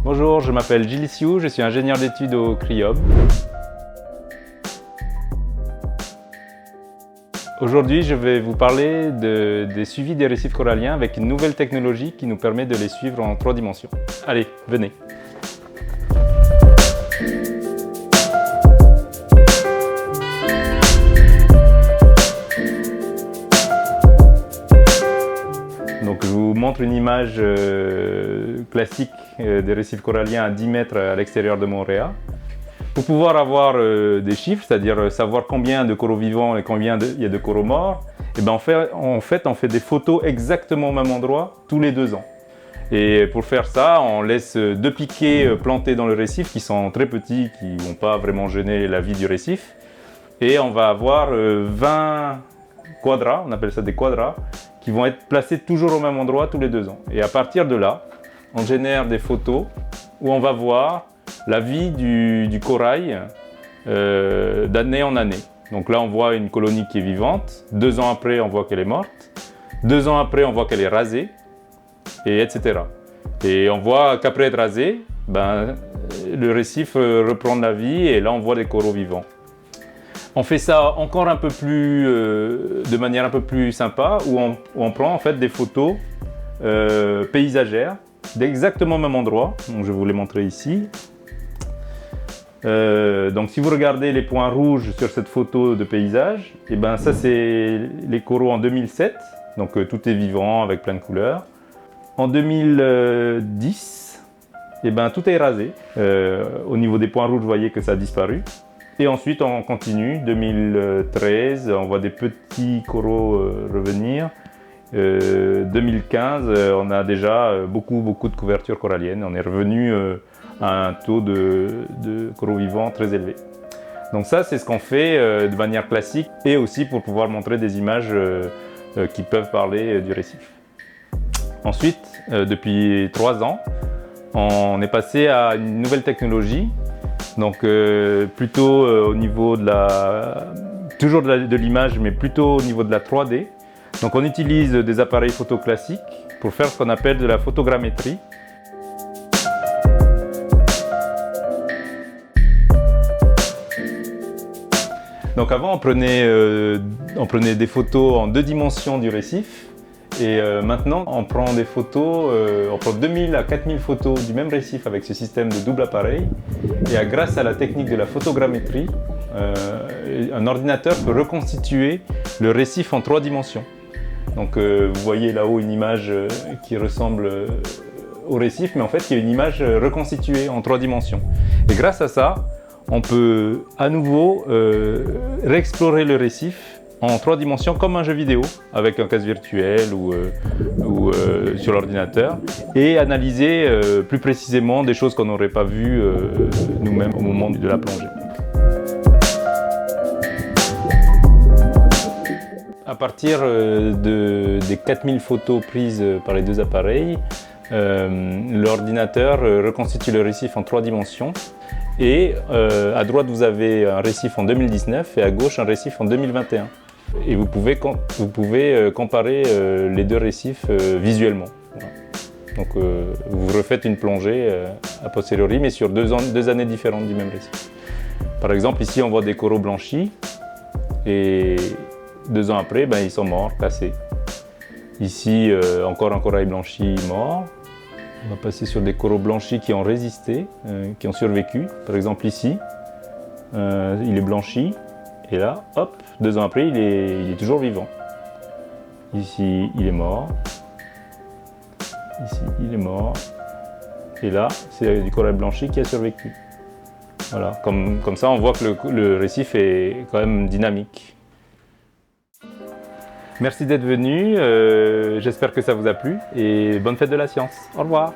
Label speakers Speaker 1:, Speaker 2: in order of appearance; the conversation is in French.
Speaker 1: Bonjour, je m'appelle Gilles Sioux, je suis ingénieur d'études au CRIOB. Aujourd'hui, je vais vous parler des suivis des récifs coralliens avec une nouvelle technologie qui nous permet de les suivre en 3 dimensions. Allez, venez! Donc, je vous montre une image classique des récifs coralliens à 10 mètres à l'extérieur de Moorea. Pour pouvoir avoir des chiffres, c'est-à-dire savoir combien de coraux vivants et combien il y a de coraux morts, et ben on fait des photos exactement au même endroit tous les 2 ans. Et pour faire ça, on laisse 2 piquets plantés dans le récif qui sont très petits, qui ne vont pas vraiment gêner la vie du récif. Et on va avoir 20 quadras, on appelle ça des quadras, qui vont être placés toujours au même endroit tous les 2 ans. Et à partir de là, on génère des photos où on va voir la vie du corail d'année en année. Donc là, on voit une colonie qui est vivante. 2 ans après, on voit qu'elle est morte. 2 ans après, on voit qu'elle est rasée, et etc. Et on voit qu'après être rasée, le récif reprend la vie et là, on voit des coraux vivants. On fait ça encore un peu plus, de manière un peu plus sympa, où on prend en fait des photos paysagères d'exactement le même endroit. Donc, je vais vous les montrer ici. Donc si vous regardez les points rouges sur cette photo de paysage, et ben ça c'est les coraux en 2007, donc tout est vivant avec plein de couleurs. En 2010, et ben tout est rasé. Au niveau des points rouges, vous voyez que ça a disparu. Et ensuite on continue, 2013, on voit des petits coraux revenir. 2015, on a déjà beaucoup de couverture corallienne. On est revenu à un taux de coraux vivants très élevé. Donc ça, c'est ce qu'on fait de manière classique et aussi pour pouvoir montrer des images qui peuvent parler du récif. Ensuite, depuis 3 ans, on est passé à une nouvelle technologie. Donc plutôt au niveau toujours de l'image, mais plutôt au niveau de la 3D. Donc on utilise des appareils photo classiques pour faire ce qu'on appelle de la photogrammétrie. Donc avant on prenait des photos en 2 dimensions du récif et maintenant on prend des photos, on prend 2000 à 4000 photos du même récif avec ce système de double appareil et grâce à la technique de la photogrammétrie, un ordinateur peut reconstituer le récif en 3 dimensions. Donc vous voyez là-haut une image qui ressemble au récif, mais en fait il y a une image reconstituée en 3 dimensions. Et grâce à ça, on peut à nouveau réexplorer le récif en 3 dimensions comme un jeu vidéo, avec un casque virtuel ou sur l'ordinateur, et analyser plus précisément des choses qu'on n'aurait pas vues nous-mêmes au moment de la plongée. À partir des 4000 photos prises par les 2 appareils, l'ordinateur reconstitue le récif en 3 dimensions. Et à droite, vous avez un récif en 2019 et à gauche, un récif en 2021. Et vous pouvez comparer les 2 récifs visuellement. Voilà. Donc vous refaites une plongée a posteriori, mais sur 2 années différentes du même récif. Par exemple, ici, on voit des coraux blanchis et 2 ans après, ils sont morts, cassés. Ici, encore un corail blanchi mort. On va passer sur des coraux blanchis qui ont résisté, qui ont survécu. Par exemple ici, il est blanchi. Et là, hop, 2 ans après, il est toujours vivant. Ici, il est mort. Ici, il est mort. Et là, c'est du corail blanchi qui a survécu. Voilà, comme ça, on voit que le récif est quand même dynamique. Merci d'être venu, j'espère que ça vous a plu et bonne fête de la science. Au revoir.